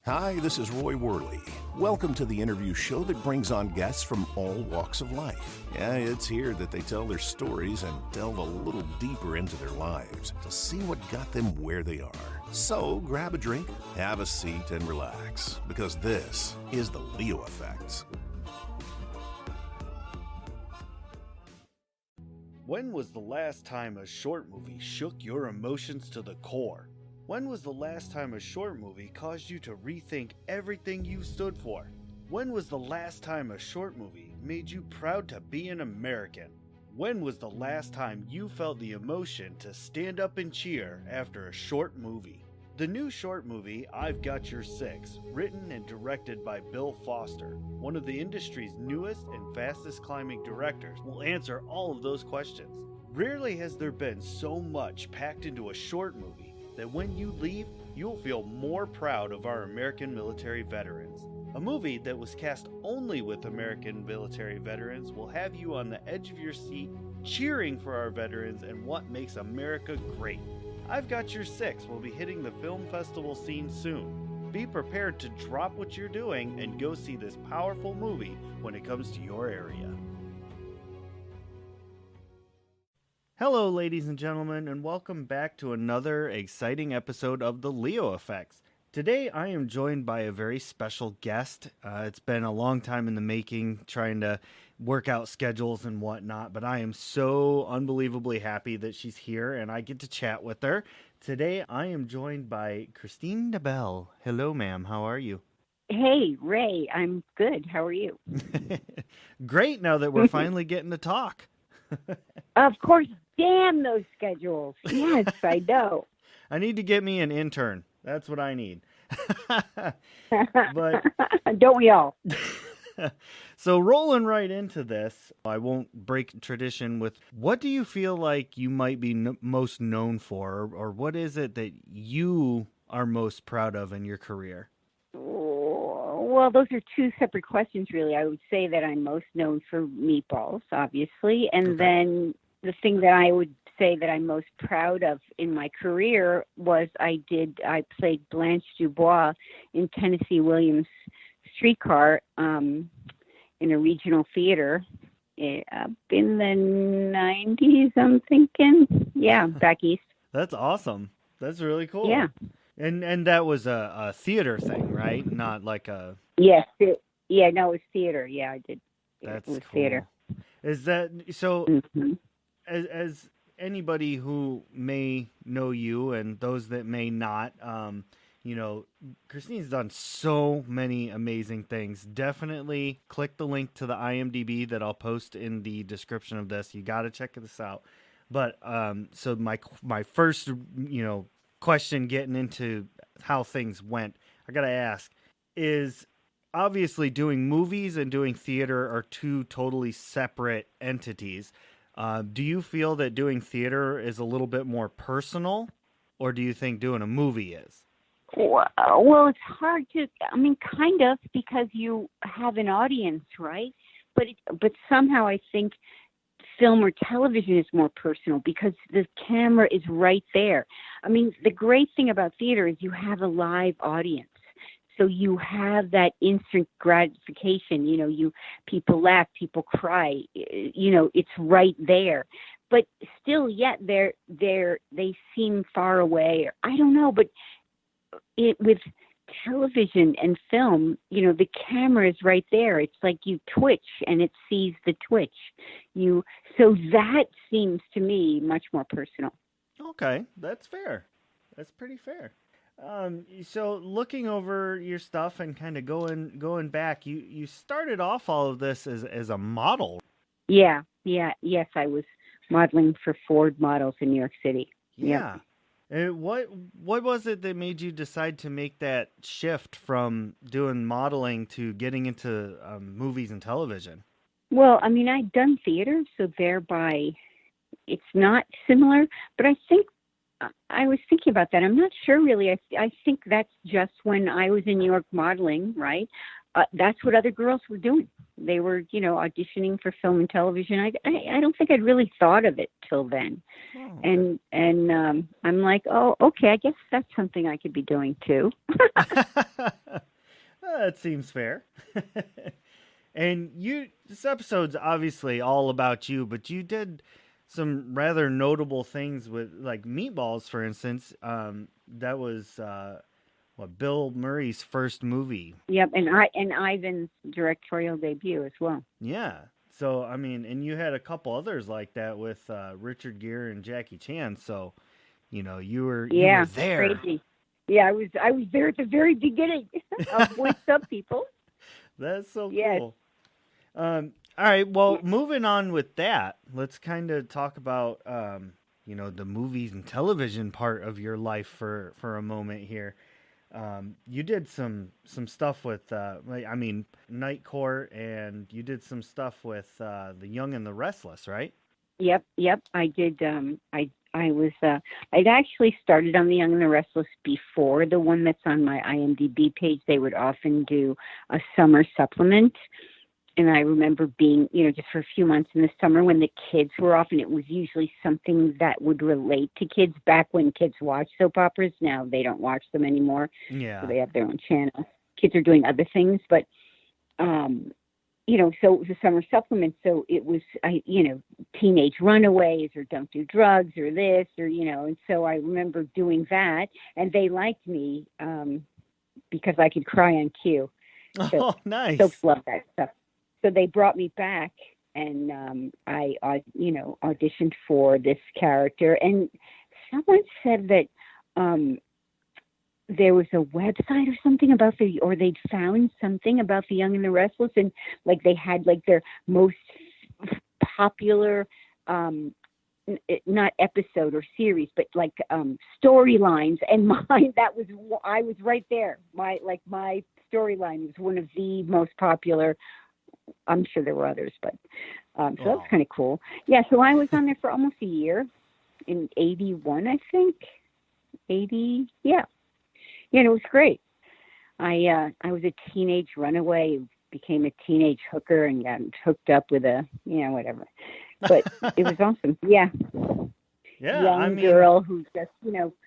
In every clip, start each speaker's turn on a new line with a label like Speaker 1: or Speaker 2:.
Speaker 1: Hi, this is Roy Worley. Welcome to the interview show that brings on guests from all walks of life. Yeah, it's here that they tell their stories and delve a little deeper into their lives to see what got them where they are. So grab a drink, have a seat, and relax, because this is the Leo Effect.
Speaker 2: When was the last time a short movie shook your emotions to the core? When was the last time a short movie caused you to rethink everything you stood for? When was the last time a short movie made you proud to be an American? When was the last time you felt the emotion to stand up and cheer after a short movie? The new short movie, I've Got Your Six, written and directed by Bill Foster, one of the industry's newest and fastest climbing directors, will answer all of those questions. Rarely has there been so much packed into a short movie that when you leave, you'll feel more proud of our American military veterans. A movie that was cast only with American military veterans will have you on the edge of your seat, cheering for our veterans and what makes America great. I've Got Your Six will be hitting the film festival scene soon. Be prepared to drop what you're doing and go see this powerful movie when it comes to your area. Hello, ladies and gentlemen, and welcome back to another exciting episode of The Leo Effects. Today, I am joined by a very special guest. It's been a long time in the making, trying to work out schedules and whatnot, but I am so unbelievably happy that she's here and I get to chat with her. Today, I am joined by Kristine DeBell. Hello, ma'am. How are you?
Speaker 3: Hey, Ray. I'm good. How are you?
Speaker 2: Great, now that we're finally getting to talk.
Speaker 3: Of course. Damn those schedules. Yes, I know.
Speaker 2: I need to get me an intern. That's what I need. But
Speaker 3: don't we all?
Speaker 2: So rolling right into this, I won't break tradition with, what do you feel like you might be most known for, or what is it that you are most proud of in your career?
Speaker 3: Well, those are two separate questions, really. I would say that I'm most known for meatballs, obviously, and then the thing that I would say that I'm most proud of in my career was I played Blanche Dubois in Tennessee Williams' Streetcar in a regional theater up in the 90s, I'm thinking. Yeah, back east.
Speaker 2: That's awesome. That's really cool.
Speaker 3: Yeah.
Speaker 2: And that was a theater thing, right? Not like a...
Speaker 3: Yes. It was theater. Yeah, I did.
Speaker 2: That's
Speaker 3: it was
Speaker 2: cool.
Speaker 3: Theater.
Speaker 2: Is that... So...
Speaker 3: Mm-hmm.
Speaker 2: As anybody who may know you and those that may not, Kristine's done so many amazing things. Definitely click the link to the IMDb that I'll post in the description of this. You got to check this out. But so my first, question getting into how things went, I got to ask, is obviously doing movies and doing theater are two totally separate entities. Do you feel that doing theater is a little bit more personal, or do you think doing a movie is?
Speaker 3: Well, it's hard to, kind of, because you have an audience, right? But somehow I think film or television is more personal because the camera is right there. The great thing about theater is you have a live audience. So you have that instant gratification, people laugh, people cry, it's right there. But still, yet they seem far away. I don't know, but with television and film, the camera is right there. It's like you twitch and it sees the twitch. So that seems to me much more personal.
Speaker 2: Okay, that's fair. That's pretty fair. So looking over your stuff and kind of going back, you started off all of this as a model.
Speaker 3: Yes, I was modeling for Ford models in New York City.
Speaker 2: Yeah. Yep. What was it that made you decide to make that shift from doing modeling to getting into movies and television?
Speaker 3: Well, I'd done theater, so thereby it's not similar, but I think I was thinking about that. I'm not sure really. I think that's just when I was in New York modeling, right? That's what other girls were doing. They were, auditioning for film and television. I don't think I'd really thought of it till then.
Speaker 2: Oh, okay.
Speaker 3: And I'm like, oh, okay, I guess that's something I could be doing too.
Speaker 2: that seems fair. And this episode's obviously all about you, but you did some rather notable things with, like, Meatballs, for instance. That was Bill Murray's first movie.
Speaker 3: Yep, and Ivan's directorial debut as well.
Speaker 2: Yeah. So I mean, and you had a couple others like that with Richard Gere and Jackie Chan. So, you were there.
Speaker 3: Crazy. Yeah, I was there at the very beginning. I'll voice up people.
Speaker 2: That's so
Speaker 3: yes.
Speaker 2: cool. All right. Well, moving on with that, let's kind of talk about the movies and television part of your life for a moment here. You did some stuff with Night Court, and you did some stuff with The Young and the Restless, right?
Speaker 3: Yep. I did. I'd actually started on The Young and the Restless before the one that's on my IMDb page. They would often do a summer supplement. And I remember being, just for a few months in the summer when the kids were off, and it was usually something that would relate to kids back when kids watched soap operas. Now they don't watch them anymore.
Speaker 2: Yeah.
Speaker 3: So they have their own channel. Kids are doing other things, but, so it was a summer supplement. So it was, teenage runaways or don't do drugs or this or, and so I remember doing that, and they liked me because I could cry on cue. So,
Speaker 2: nice.
Speaker 3: Soaps love that stuff. So they brought me back, and I auditioned for this character. And someone said that there was a website or something about or they'd found something about The Young and the Restless, and like they had like their most popular, not episode or series, but like storylines. And mine, I was right there. My storyline was one of the most popular. I'm sure there were others, but so that was kind of cool. Yeah, so I was on there for almost a year in 81, I think. 80, yeah. Yeah, and it was great. I was a teenage runaway, became a teenage hooker, and got hooked up with whatever. But it was awesome. Yeah.
Speaker 2: Yeah,
Speaker 3: young girl who just,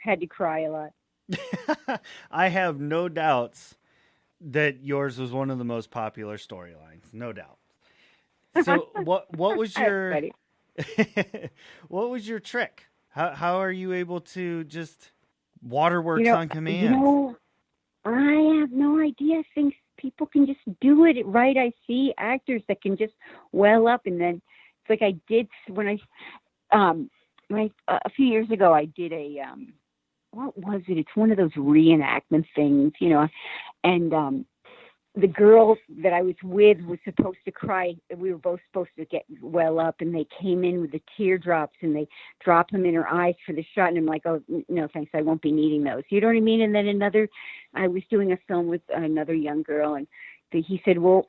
Speaker 3: had to cry a lot.
Speaker 2: I have no doubts that yours was one of the most popular storylines, no doubt. So what was your what was your trick? How are you able to just waterworks on command?
Speaker 3: I have no idea. I think people can just do it right. I see actors that can just well up, and then it's like I did when a few years ago I did a what was it? It's one of those reenactment things, and the girl that I was with was supposed to cry. We were both supposed to get well up, and they came in with the teardrops, and they dropped them in her eyes for the shot. And I'm like, oh, no, thanks. I won't be needing those. You know what I mean? And then I was doing a film with another young girl, and he said, well,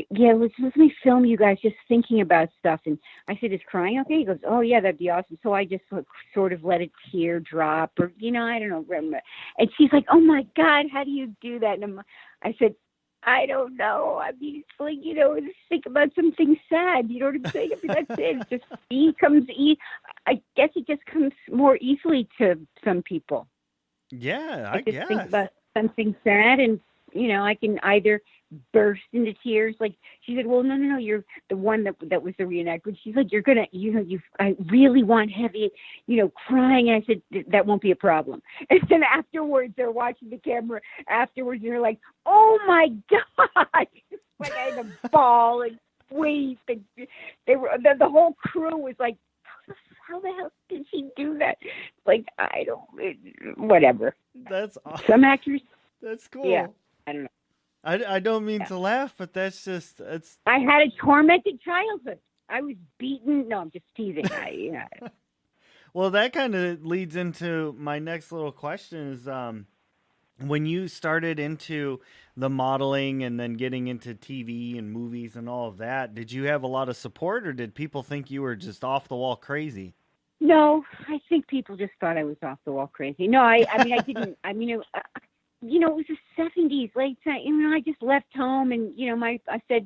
Speaker 3: yeah, let me film you guys just thinking about stuff. And I said, is crying okay? He goes, oh, yeah, that'd be awesome. So I just sort of let a tear drop, or, I don't know. And she's like, oh, my God, how do you do that? And I said, I don't know. I mean, it's like, just think about something sad. You know what I'm saying? I mean, that's it. It just I guess it just comes more easily to some people.
Speaker 2: Yeah,
Speaker 3: I
Speaker 2: guess.
Speaker 3: Think about something sad, and, I can either burst into tears. Like she said, well, no, you're the one that was the reenactment. She's like, you're gonna, I really want heavy, crying. And I said, that won't be a problem. And then afterwards, they're watching the camera afterwards, and they're like, oh my God, like I had a ball and weep, and the whole crew was like, how the hell did she do that? Like, I don't, whatever.
Speaker 2: That's awesome.
Speaker 3: Some actors.
Speaker 2: That's cool.
Speaker 3: Yeah, I don't know.
Speaker 2: I don't mean to laugh, but that's just, it's.
Speaker 3: I had a tormented childhood. I was beaten. No, I'm just teasing.
Speaker 2: Well, that kind of leads into my next little question is, when you started into the modeling and then getting into TV and movies and all of that, did you have a lot of support, or did people think you were just off the wall crazy?
Speaker 3: No, I think people just thought I was off the wall crazy. No, I mean, I didn't. I mean, it was the 70s, late. I just left home, and I said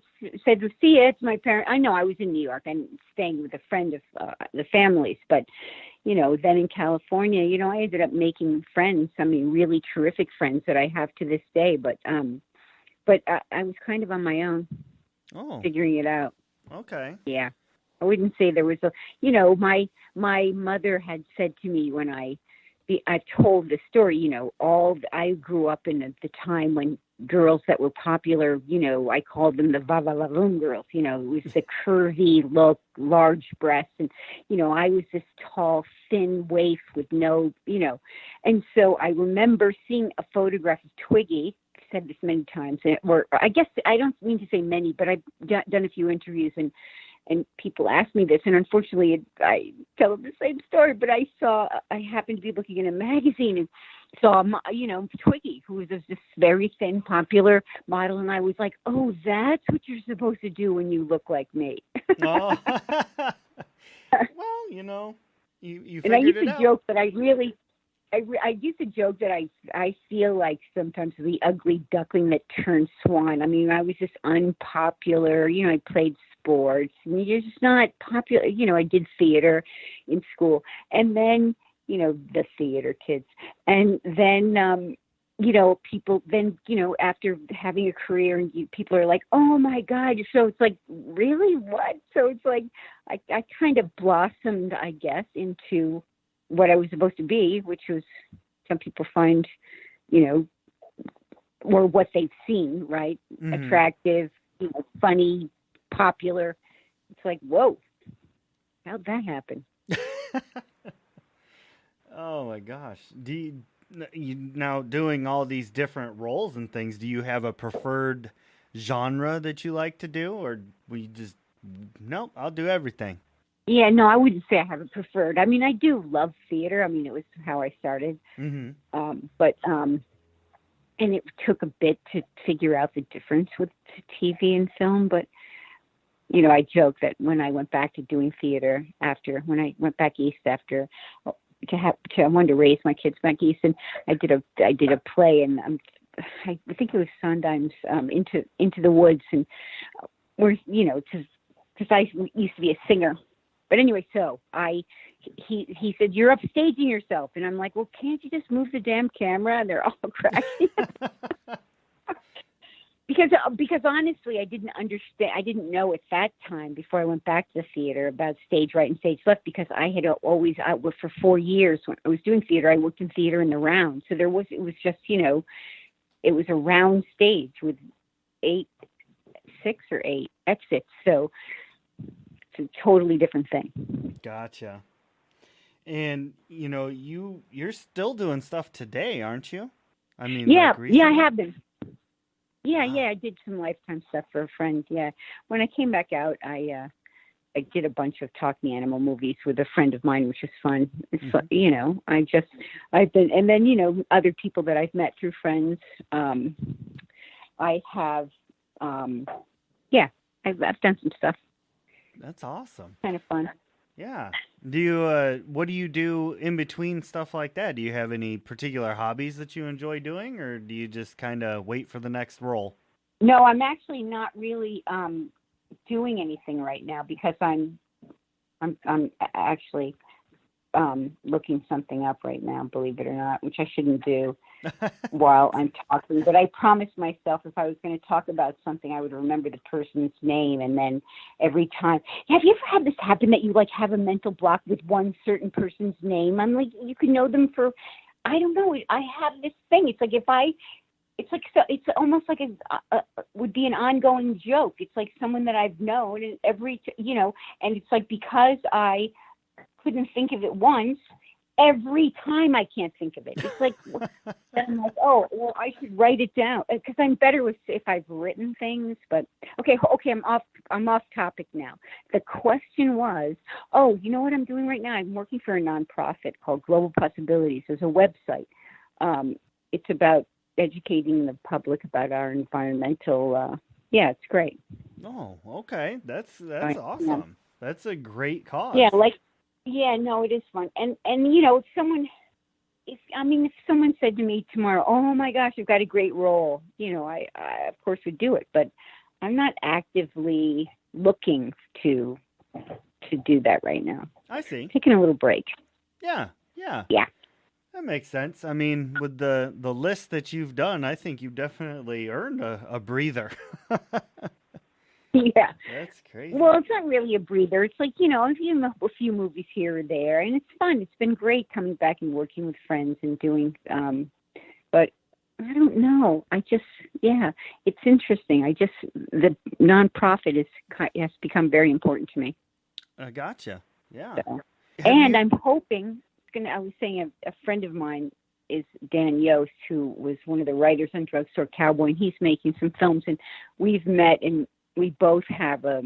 Speaker 3: to see it. My parents. I know I was in New York. I'm staying with a friend of the family's, but then in California, I ended up making friends. I mean, really terrific friends that I have to this day. But but I was kind of on my own, figuring it out.
Speaker 2: Okay.
Speaker 3: Yeah. I wouldn't say there was my mother had said to me when I've told the story, I grew up in the time when girls that were popular, I called them the va-va-va-voom girls, it was the curvy look, large breasts. And, I was this tall, thin waif with no, and so I remember seeing a photograph of Twiggy. I've said this many times, or I guess I don't mean to say many, but I've done a few interviews and people ask me this, and unfortunately I tell them the same story, but I happened to be looking in a magazine and saw, Twiggy, who was this very thin, popular model, and I was like, oh, that's what you're supposed to do when you look like me.
Speaker 2: Oh. Well, you figured it out.
Speaker 3: And I used to joke that I used to joke that I feel like sometimes the ugly duckling that turned swan. I mean, I was just unpopular. I played sports. And you're just not popular. I did theater in school. And then, the theater kids. And then, people then, after having a career, and people are like, oh my God. So it's like, really? What? So it's like, I kind of blossomed, I guess, into what I was supposed to be, which was, some people find, or what they've seen, right? Mm-hmm. Attractive, funny, popular. It's like, whoa, how'd that happen?
Speaker 2: Oh my gosh. Do you now, doing all these different roles and things, do you have a preferred genre that you like to do, or we just, nope, I'll do everything?
Speaker 3: Yeah, no, I wouldn't say I have a preferred. I mean, I do love theater. I mean, it was how I started. Mm-hmm. And it took a bit to figure out the difference with TV and film. But, I joke that when I went back to doing theater when I went back east after, I wanted to raise my kids back east, and I did a play, and I think it was Sondheim's Into the Woods, and because I used to be a singer. But anyway, so he said, you're upstaging yourself. And I'm like, well, can't you just move the damn camera? And they're all cracking. Because honestly, I didn't understand. I didn't know at that time, before I went back to the theater, about stage right and stage left, because I had always, for 4 years when I was doing theater, I worked in theater in the round. So it was just, it was a round stage with 6 or 8 exits. So it's a totally different thing.
Speaker 2: Gotcha. And, you're still doing stuff today, aren't you? I mean,
Speaker 3: yeah,
Speaker 2: like
Speaker 3: I have been. Yeah, I did some Lifetime stuff for a friend. Yeah, when I came back out, I did a bunch of talking animal movies with a friend of mine, which was fun. Mm-hmm. I've been, and then other people that I've met through friends. I have, I've done some stuff.
Speaker 2: That's awesome.
Speaker 3: Kind of fun.
Speaker 2: Yeah. Do you what do you do in between stuff like that? Do you have any particular hobbies that you enjoy doing, or do you just kind of wait for the next role?
Speaker 3: No, I'm actually not really doing anything right now, because I'm actually looking something up right now, believe it or not, which I shouldn't do while I'm talking. But I promised myself if I was going to talk about something, I would remember the person's name. And then every time, have you ever had this happen that you have a mental block with one certain person's name? I'm like, you can know them for, I don't know. I have this thing. It's like it's almost like would be an ongoing joke. It's like someone that I've known, and and it's like, because I couldn't think of it once, every time I can't think of it. It's like, I'm like, oh, well, I should write it down, because I'm better if I've written things. But okay, I'm off topic now. The question was, you know what I'm doing right now? I'm working for a nonprofit called Global Possibilities. There's a website. It's about educating the public about our environmental. It's great.
Speaker 2: Oh, okay, that's awesome. Yeah. That's a great cause.
Speaker 3: Yeah, no, it is fun. And if someone said to me tomorrow, oh my gosh, you've got a great role, I of course would do it, but I'm not actively looking to do that right now.
Speaker 2: I see.
Speaker 3: Taking a little break.
Speaker 2: Yeah. That makes sense. I mean, with the list that you've done, I think you've definitely earned a breather.
Speaker 3: Yeah.
Speaker 2: That's crazy.
Speaker 3: Well, it's not really a breather. It's like, a few movies here or there, and it's fun. It's been great coming back and working with friends and doing, but I don't know. Yeah, it's interesting. The nonprofit has become very important to me.
Speaker 2: I gotcha. Yeah.
Speaker 3: So.
Speaker 2: Have
Speaker 3: And
Speaker 2: you?
Speaker 3: I'm hoping, I was saying a friend of mine is Dan Yost, who was one of the writers on Drugstore Cowboy, and he's making some films, and we've met, and we both have a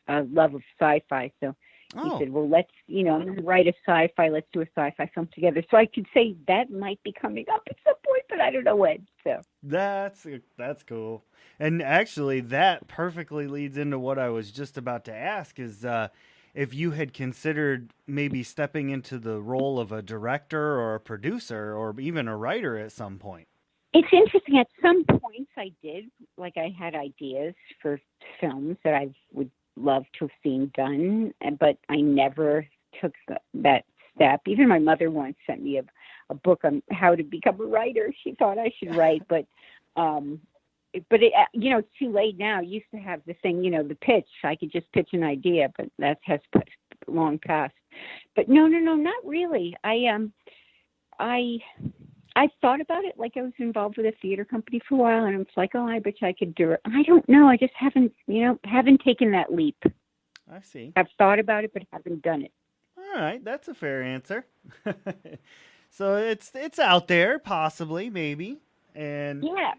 Speaker 3: love of sci-fi. So he
Speaker 2: Oh,
Speaker 3: said, well, let's, I'm going to write a sci-fi. Let's do a sci-fi film together. So I could say that might be coming up at some point, but I don't know when. So
Speaker 2: that's cool. And actually, that perfectly leads into what I was just about to ask: is if you had considered maybe stepping into the role of a director or a producer or even a writer at some point.
Speaker 3: it's interesting. At some points I did, like I had ideas for films that I would love to have seen done, but I never took that step. Even my mother once sent me a book on how to become a writer. She thought I should write, but it's too late now. I used to have the thing, the pitch. I could just pitch an idea, but that has long passed. But no, not really. I thought about it, like I was involved with a theater company for a while, and I was like, oh, I bet you I could do it. I don't know. I just haven't taken that leap.
Speaker 2: I see.
Speaker 3: I've thought about it, but haven't done it.
Speaker 2: All right, that's a fair answer. So it's out there, possibly, maybe, and
Speaker 3: Yeah.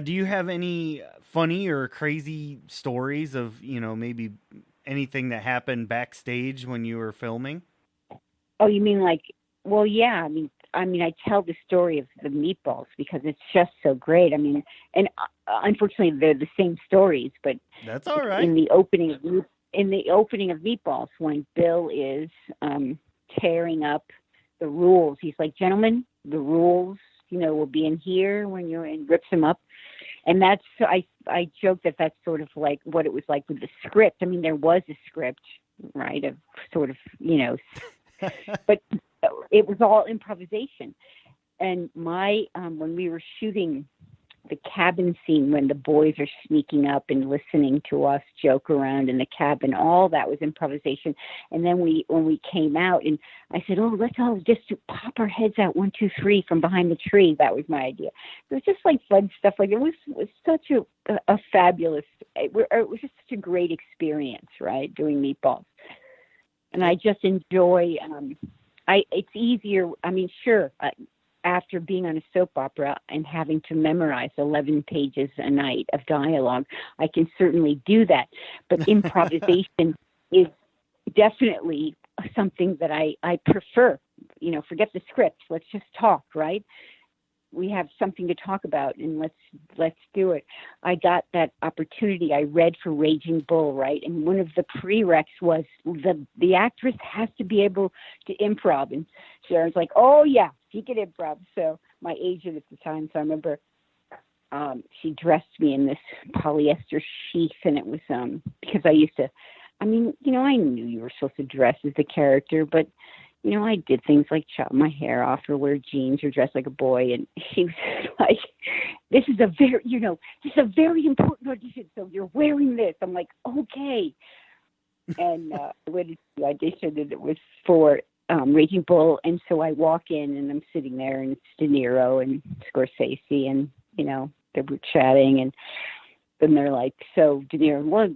Speaker 2: do you have any funny or crazy stories of maybe anything that happened backstage when you were filming?
Speaker 3: Oh, you mean like? Well, yeah. I tell the story of the meatballs because it's just so great. And unfortunately, they're the same stories, but
Speaker 2: That's all right.
Speaker 3: in the opening of Meatballs, when Bill is tearing up the rules, he's like, "Gentlemen, the rules, will be in here when you're," and rips them up. And I joke that that's sort of like what it was like with the script. There was a script, right, of sort of, but it was all improvisation. And when we were shooting the cabin scene, when the boys are sneaking up and listening to us joke around in the cabin, all that was improvisation. And then when we came out, and I said, "Oh, let's all just pop our heads out 1, 2, 3 from behind the tree." That was my idea. It was just like fun stuff. Like it was such a fabulous. It was just such a great experience, right? Doing Meatballs, and I just enjoy. It's easier. Sure. After being on a soap opera and having to memorize 11 pages a night of dialogue, I can certainly do that. But improvisation is definitely something that I prefer. Forget the script. Let's just talk, right? We have something to talk about, and let's do it. I got that opportunity. I read for Raging Bull, right? And one of the prereqs was the actress has to be able to improv. And Sharon's like, "Oh yeah, she can improv." So my agent at the time, so I remember she dressed me in this polyester sheath, and it was because I used to. I knew you were supposed to dress as the character, but I did things like chop my hair off or wear jeans or dress like a boy. And she was like, this is a very important audition. So you're wearing this. I'm like, okay. And I went to the audition, and it was for Raging Bull. And so I walk in, and I'm sitting there, and it's De Niro and Scorsese, and, they were chatting. And then they're like, so De Niro, well,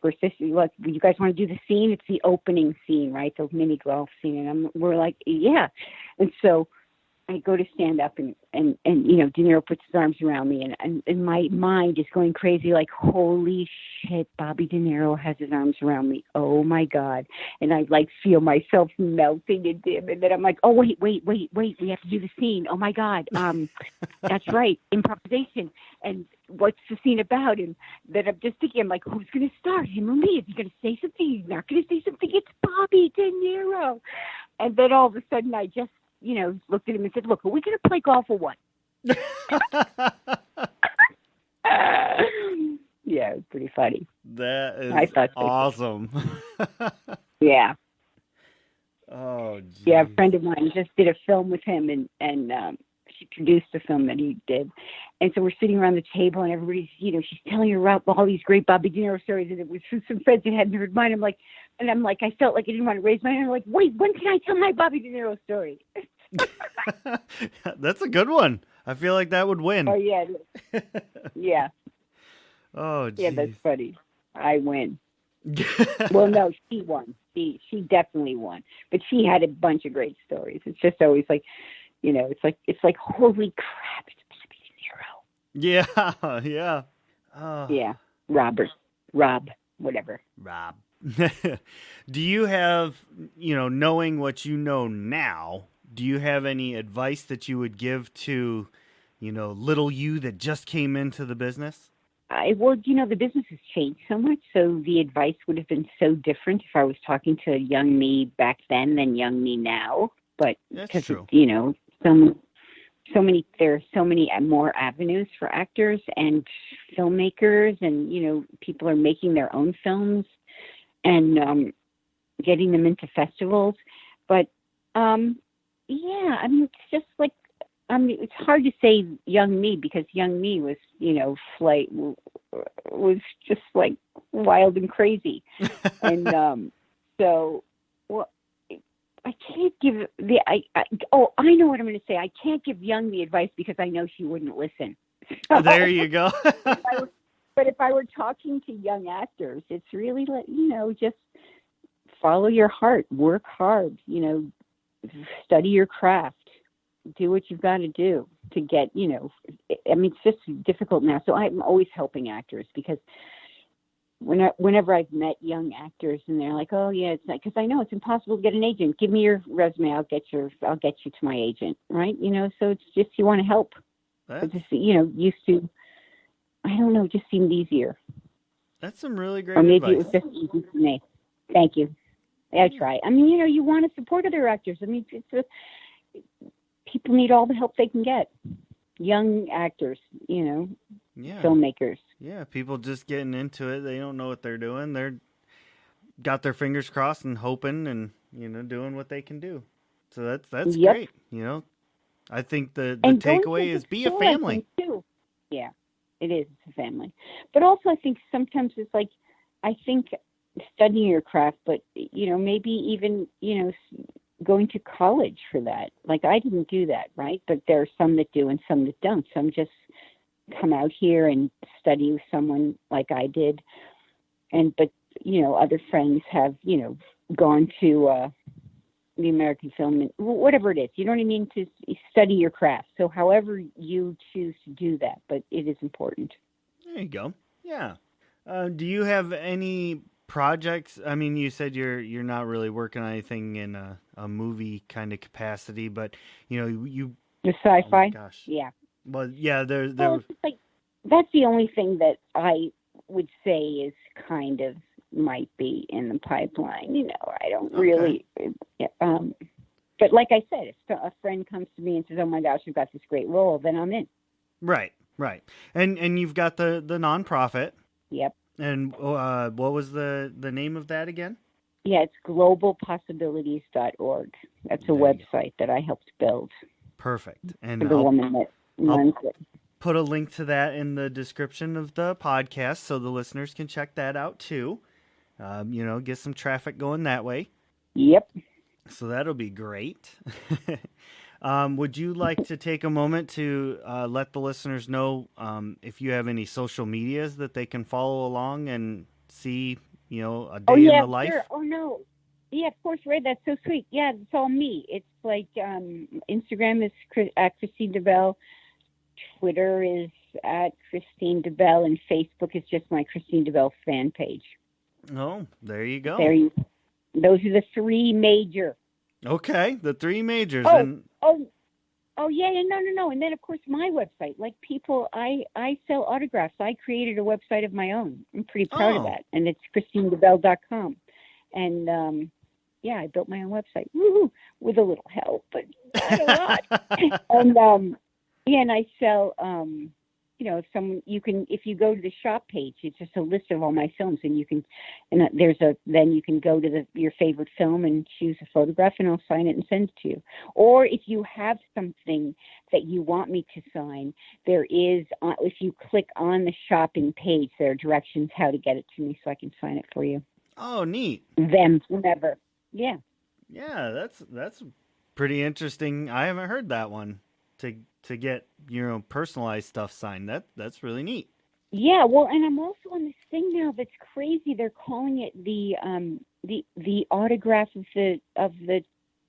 Speaker 3: Scorsese, look, you guys want to do the scene? It's the opening scene, right? The mini golf scene. And we're like, yeah. And so I go to stand up, and De Niro puts his arms around me, and my mind is going crazy, like, holy shit, Bobby De Niro has his arms around me. Oh my God. And I feel myself melting into him. And then I'm like, oh, wait, we have to do the scene. Oh my God. That's right. Improvisation. And what's the scene about? And then I'm just thinking, I'm like, who's going to start, him or me? Is he going to say something? He's not going to say something. It's Bobby De Niro. And then all of a sudden I just, looked at him and said, look, are we going to play golf or what? Yeah, it was pretty funny.
Speaker 2: That is
Speaker 3: I thought so.
Speaker 2: awesome.
Speaker 3: Yeah.
Speaker 2: Oh, Oh,
Speaker 3: Yeah, a
Speaker 2: geez.
Speaker 3: friend of mine just did a film with him, and she produced a film that he did. And so we're sitting around the table, and everybody's, she's telling her about all these great Bobby De Niro stories, and it was from some friends that hadn't heard mine. I'm like, I felt like I didn't want to raise my hand. I'm like, wait, when can I tell my Bobby De Niro story?
Speaker 2: That's a good one. I feel like that would win.
Speaker 3: Oh, yeah. Yeah.
Speaker 2: Oh, geez.
Speaker 3: Yeah, that's funny. I win. Well, no, she won. She definitely won. But she had a bunch of great stories. It's just always like, it's like, holy crap, it's Bobby De Niro.
Speaker 2: Yeah, yeah. Oh.
Speaker 3: Yeah, Rob, whatever.
Speaker 2: Rob. Do you have, knowing what you know now, do you have any advice that you would give to, little you that just came into the business?
Speaker 3: The business has changed so much, so the advice would have been so different if I was talking to young me back then than young me now. But
Speaker 2: that's true.
Speaker 3: There are so many more avenues for actors and filmmakers, and people are making their own films and getting them into festivals. But it's just like, it's hard to say young me, because young me was, was just like wild and crazy. And I can't give I know what I'm going to say. I can't give young me advice because I know she wouldn't listen. So,
Speaker 2: there you go.
Speaker 3: but if I were talking to young actors, it's really just follow your heart, work hard, study your craft. Do what you've got to do to get, it's just difficult now. So I'm always helping actors, because whenever I've met young actors and they're like, oh yeah, it's not, because I know it's impossible to get an agent. Give me your resume. I'll get you to my agent. Right. So it's just, you want to help. It's just, used to, I don't know, it just seemed easier.
Speaker 2: That's some really great
Speaker 3: advice. Or maybe
Speaker 2: advice.
Speaker 3: it was just easy for me. Thank you. I try. You want to support other actors. People need all the help they can get. Young actors, filmmakers.
Speaker 2: Yeah, people just getting into it. They don't know what they're doing. They're got their fingers crossed and hoping and, doing what they can do. So that's great. I think the takeaway is be a family.
Speaker 3: Too. Yeah, it is. It's a family. But also I think sometimes it's like, I think studying your craft, but, maybe even, going to college for that. Like, I didn't do that, right? But there are some that do and some that don't. Some just come out here and study with someone like I did. But other friends have, gone to the American Film, whatever it is, you know what I mean, to study your craft. So however you choose to do that, but it is important.
Speaker 2: There you go. Yeah. Do you have any projects? I mean, you said you're not really working on anything in a movie kind of capacity, but you
Speaker 3: the sci-fi.
Speaker 2: Oh gosh.
Speaker 3: Yeah.
Speaker 2: Well, yeah.
Speaker 3: It's like, that's the only thing that I would say is kind of might be in the pipeline. I don't really. But like I said, if a friend comes to me and says, "Oh my gosh, you've got this great role," then I'm in. Right.
Speaker 2: And you've got the nonprofit.
Speaker 3: Yep.
Speaker 2: And what was the name of that again?
Speaker 3: Yeah, it's globalpossibilities.org. That's a website that I helped build.
Speaker 2: Perfect. And
Speaker 3: for the woman that runs it.
Speaker 2: Put a link to that in the description of the podcast so the listeners can check that out too. Get some traffic going that way.
Speaker 3: Yep.
Speaker 2: So that'll be great. Would you like to take a moment to let the listeners know if you have any social medias that they can follow along and see, a day in the life?
Speaker 3: Sure. Oh, no. Yeah, of course, right. That's so sweet. Yeah, it's all me. It's like Instagram is at Kristine DeBell. Twitter is at Kristine DeBell. And Facebook is just my Kristine DeBell fan page.
Speaker 2: Oh, there you go.
Speaker 3: Those are the three major.
Speaker 2: Okay, the three majors.
Speaker 3: Oh, yeah, no. And then, of course, my website. Like, people, I sell autographs. I created a website of my own. I'm pretty proud of that. And it's KristineDeBell.com. And, I built my own website. Woo-hoo, with a little help, but not a lot. And, and I sell if you go to the shop page, it's just a list of all my films, and then you can go to your favorite film and choose a photograph, and I'll sign it and send it to you. Or if you have something that you want me to sign, there is, if you click on the shopping page, there are directions how to get it to me so I can sign it for you.
Speaker 2: Oh, neat.
Speaker 3: Whomever. Yeah.
Speaker 2: Yeah, that's pretty interesting. I haven't heard that one. To get personalized stuff signed. That's really neat.
Speaker 3: Yeah, well, and I'm also on this thing now that's crazy. They're calling it the autograph of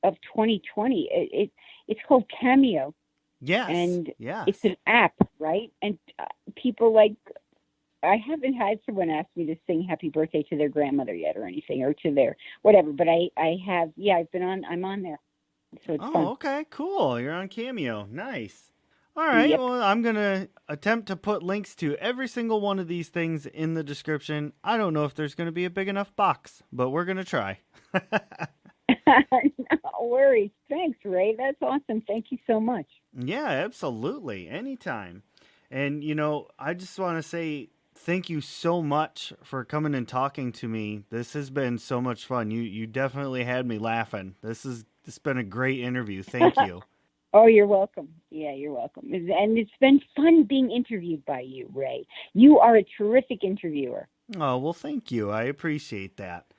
Speaker 3: 2020. It's called Cameo.
Speaker 2: Yes.
Speaker 3: And
Speaker 2: yes.
Speaker 3: It's an app, right? And people I haven't had someone ask me to sing happy birthday to their grandmother yet or anything, or to their whatever, but I have. Yeah, I'm on there. So it's fun.
Speaker 2: Okay, cool. You're on Cameo. Nice. All right,
Speaker 3: Yep.
Speaker 2: Well, I'm going to attempt to put links to every single one of these things in the description. I don't know if there's going to be a big enough box, but we're going to try.
Speaker 3: No worries. Thanks, Ray. That's awesome. Thank you so much.
Speaker 2: Yeah, absolutely. Anytime. And, I just want to say thank you so much for coming and talking to me. This has been so much fun. You definitely had me laughing. This has been a great interview. Thank you.
Speaker 3: Oh, you're welcome. Yeah, you're welcome. And it's been fun being interviewed by you, Ray. You are a terrific interviewer.
Speaker 2: Oh, well, thank you. I appreciate that.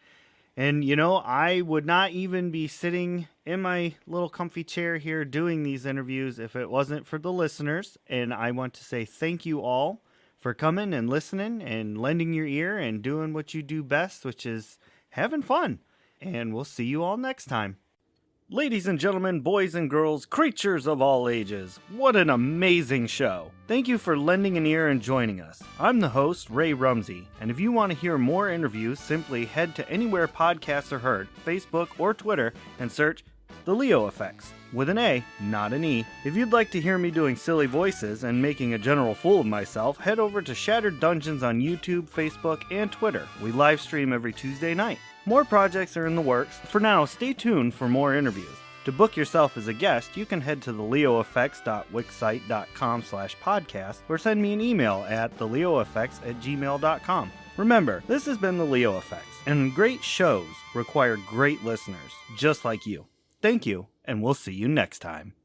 Speaker 2: And, I would not even be sitting in my little comfy chair here doing these interviews if it wasn't for the listeners. And I want to say thank you all for coming and listening and lending your ear and doing what you do best, which is having fun. And we'll see you all next time. Ladies and gentlemen, boys and girls, creatures of all ages, what an amazing show. Thank you for lending an ear and joining us. I'm the host, Ray Rumsey, and if you want to hear more interviews, simply head to anywhere podcasts are heard, Facebook or Twitter, and search The Leo Effects, with an A, not an E. If you'd like to hear me doing silly voices and making a general fool of myself, head over to Shattered Dungeons on YouTube, Facebook, and Twitter. We live stream every Tuesday night. More projects are in the works. For now, stay tuned for more interviews. To book yourself as a guest, you can head to theleoeffects.wixsite.com/podcast or send me an email at theleoeffects@gmail.com. Remember, this has been The Leo Effects, and great shows require great listeners, just like you. Thank you, and we'll see you next time.